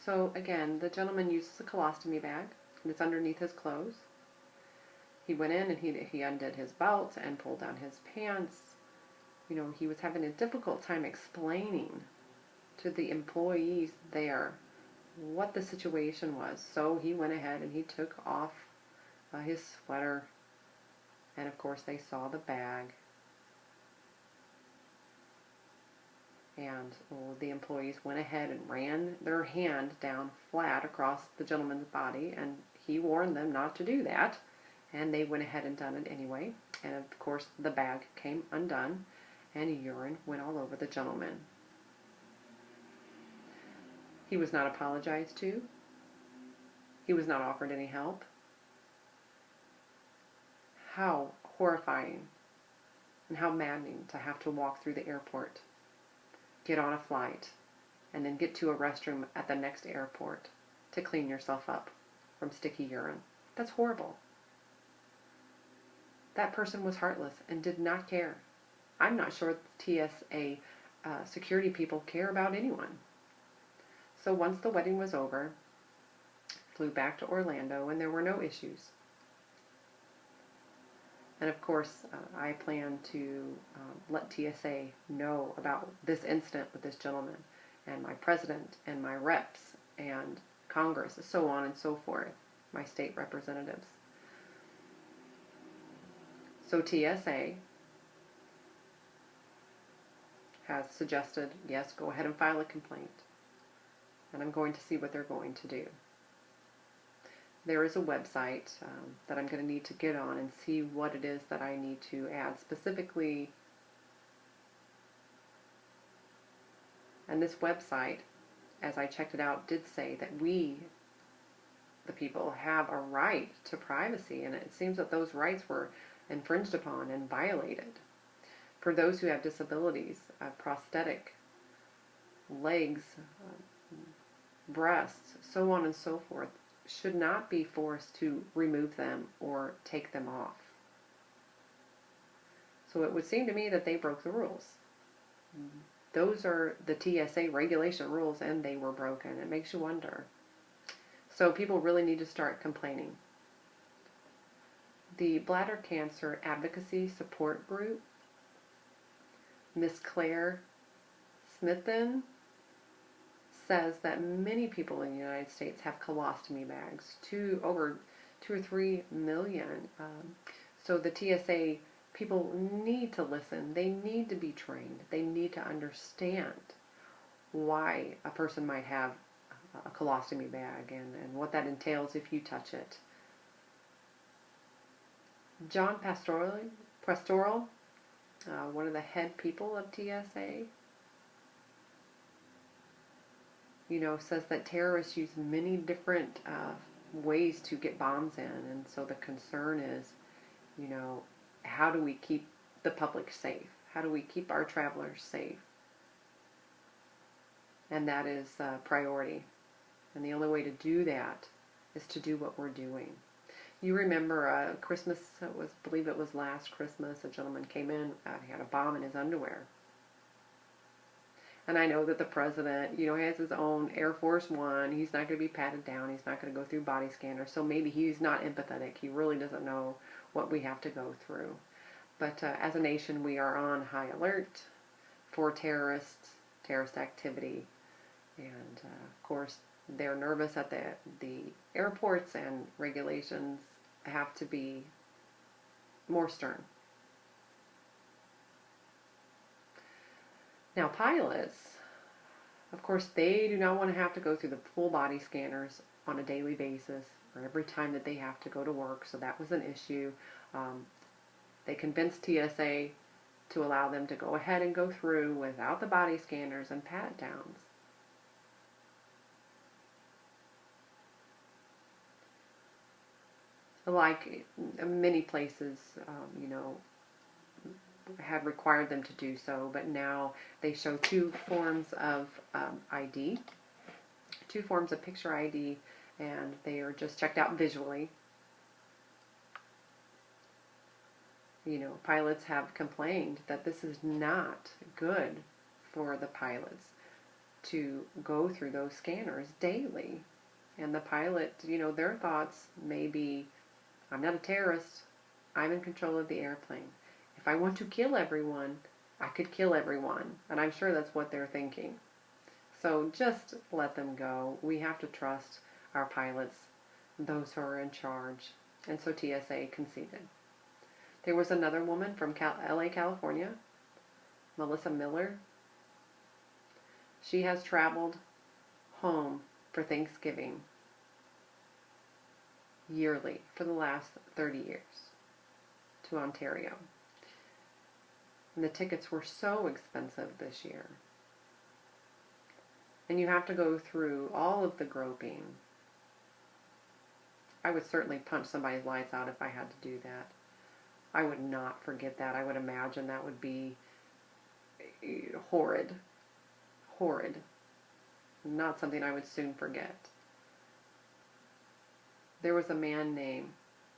So again, the gentleman uses a colostomy bag, and it's underneath his clothes. He went in and he undid his belt and pulled down his pants. He was having a difficult time explaining to the employees there what the situation was. So he went ahead and he took off his sweater, and of course they saw the bag. And the employees went ahead and ran their hand down flat across the gentleman's body, and he warned them not to do that, and they went ahead and done it anyway. And of course the bag came undone, and urine went all over the gentleman. He was not apologized to. He was not offered any help. How horrifying and how maddening to have to walk through the airport, get on a flight, and then get to a restroom at the next airport to clean yourself up from sticky urine. That's horrible. That person was heartless and did not care. I'm not sure TSA security people care about anyone. So once the wedding was over, flew back to Orlando, and there were no issues. And of course, I plan to let TSA know about this incident with this gentleman, and my president, and my reps, and Congress, so on and so forth, my state representatives. So TSA has suggested, yes, go ahead and file a complaint. And I'm going to see what they're going to do. There is a website that I'm going to need to get on and see what it is that I need to add specifically. And this website, as I checked it out, did say that we, the people, have a right to privacy, and it seems that those rights were infringed upon and violated. For those who have disabilities, prosthetic legs, breasts, so on and so forth, should not be forced to remove them or take them off. So it would seem to me that they broke the rules. Those are the TSA regulation rules, and they were broken. It makes you wonder. So people really need to start complaining. The Bladder Cancer Advocacy Support Group, Miss Claire Smithen, says that many people in the United States have colostomy bags, over 2 or 3 million. So the TSA people need to listen. They need to be trained. They need to understand why a person might have a colostomy bag and what that entails if you touch it. John Pastoral, one of the head people of TSA, says that terrorists use many different ways to get bombs in, and so the concern is, how do we keep the public safe? How do we keep our travelers safe? And that is a priority. And the only way to do that is to do what we're doing. You remember Christmas, I believe it was last Christmas, a gentleman came in, he had a bomb in his underwear. And I know that the president, has his own Air Force One. He's not going to be patted down. He's not going to go through body scanners. So maybe he's not empathetic. He really doesn't know what we have to go through. But as a nation, we are on high alert for terrorist activity. And, of course, they're nervous at the airports, and regulations have to be more stern. Now, pilots, of course, they do not want to have to go through the full body scanners on a daily basis or every time that they have to go to work, so that was an issue. They convinced TSA to allow them to go ahead and go through without the body scanners and pat-downs. Like many places, had required them to do so, but now they show 2 forms of ID, 2 forms of picture ID, and they are just checked out visually. Pilots have complained that this is not good for the pilots. to go through those scanners daily. And the pilot, their thoughts may be, I'm not a terrorist. I'm in control of the airplane. If I want to kill everyone, I could kill everyone. And I'm sure that's what they're thinking. So just let them go. We have to trust our pilots, those who are in charge. And so TSA conceded. There was another woman from LA, California, Melissa Miller. She has traveled home for Thanksgiving yearly for the last 30 years to Ontario. And the tickets were so expensive this year. And you have to go through all of the groping. I would certainly punch somebody's lights out if I had to do that. I would not forget that. I would imagine that would be horrid. Horrid. Not something I would soon forget. There was a man named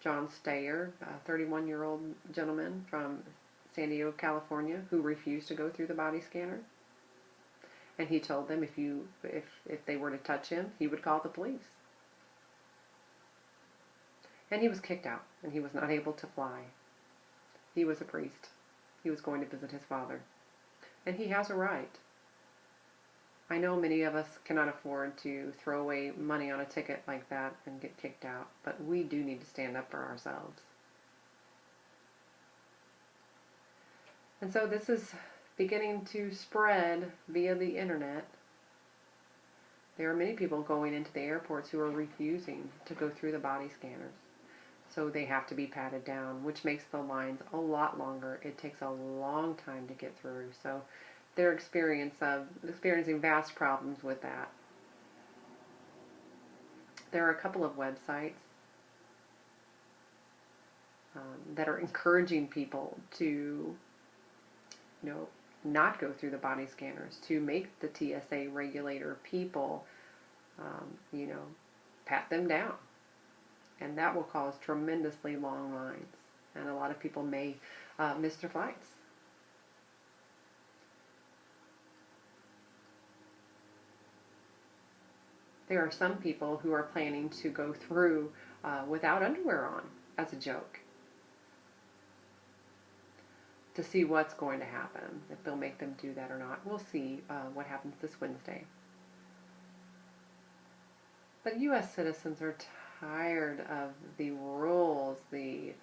John Stayer, a 31-year-old gentleman from San Diego, California, who refused to go through the body scanner. And he told them if they were to touch him, he would call the police. And he was kicked out, and he was not able to fly. He was a priest. He was going to visit his father. And he has a right. I know many of us cannot afford to throw away money on a ticket like that and get kicked out, but we do need to stand up for ourselves. And so this is beginning to spread via the internet. There are many people going into the airports who are refusing to go through the body scanners. So they have to be patted down, which makes the lines a lot longer. It takes a long time to get through. So they're experiencing vast problems with that. There are a couple of websites that are encouraging people to, not go through the body scanners, to make the TSA regulator people, pat them down. And that will cause tremendously long lines. And a lot of people may miss their flights. There are some people who are planning to go through without underwear on as a joke, to see what's going to happen, if they'll make them do that or not. We'll see what happens this Wednesday. But U.S. citizens are tired of the rules, the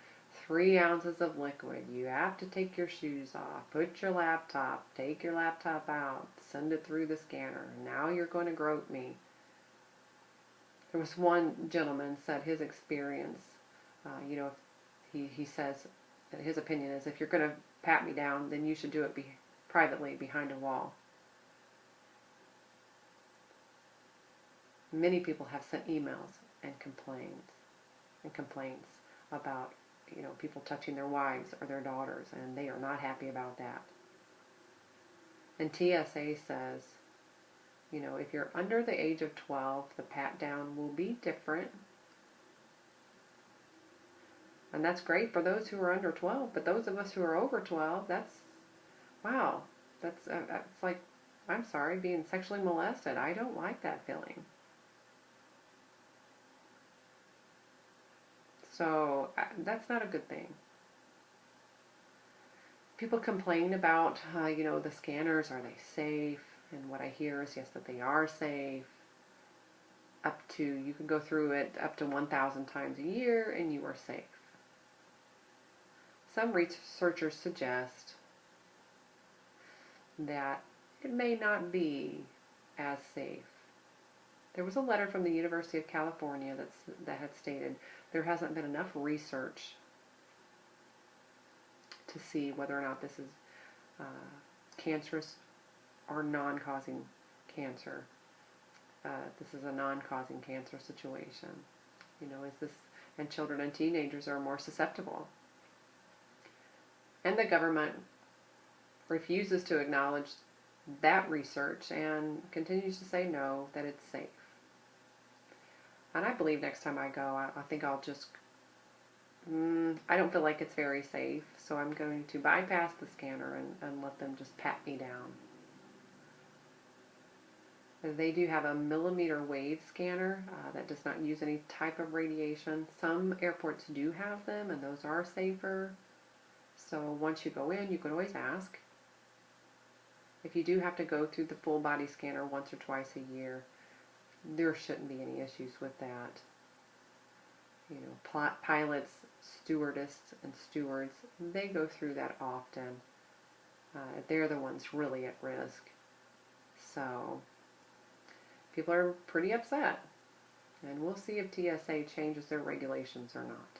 3 ounces of liquid. You have to take your shoes off, put your laptop, take your laptop out, send it through the scanner. Now you're going to grope me. There was one gentleman said his experience, he says that his opinion is, if you're going to pat me down, then you should do it privately behind a wall. Many people have sent emails and complaints about, people touching their wives or their daughters, and they are not happy about that. And TSA says, if you're under the age of 12, the pat down will be different. And that's great for those who are under 12, but those of us who are over 12, wow, it's like, I'm sorry, being sexually molested. I don't like that feeling. So that's not a good thing. People complain about, the scanners, are they safe? And what I hear is, yes, that they are safe. You can go through it up to 1,000 times a year and you are safe. Some researchers suggest that it may not be as safe. There was a letter from the University of California that had stated there hasn't been enough research to see whether or not this is cancerous or non-causing cancer. This is a non-causing cancer situation. And children and teenagers are more susceptible. And the government refuses to acknowledge that research and continues to say no, that it's safe. And I believe next time I go, I think I'll just, I don't feel like it's very safe, so I'm going to bypass the scanner and let them just pat me down. They do have a millimeter wave scanner that does not use any type of radiation. Some airports do have them, and those are safer. So once you go in, you can always ask. If you do have to go through the full body scanner once or twice a year, there shouldn't be any issues with that. You know, pilots, stewardess, and stewards, they go through that often. They're the ones really at risk. So people are pretty upset, and we'll see if TSA changes their regulations or not.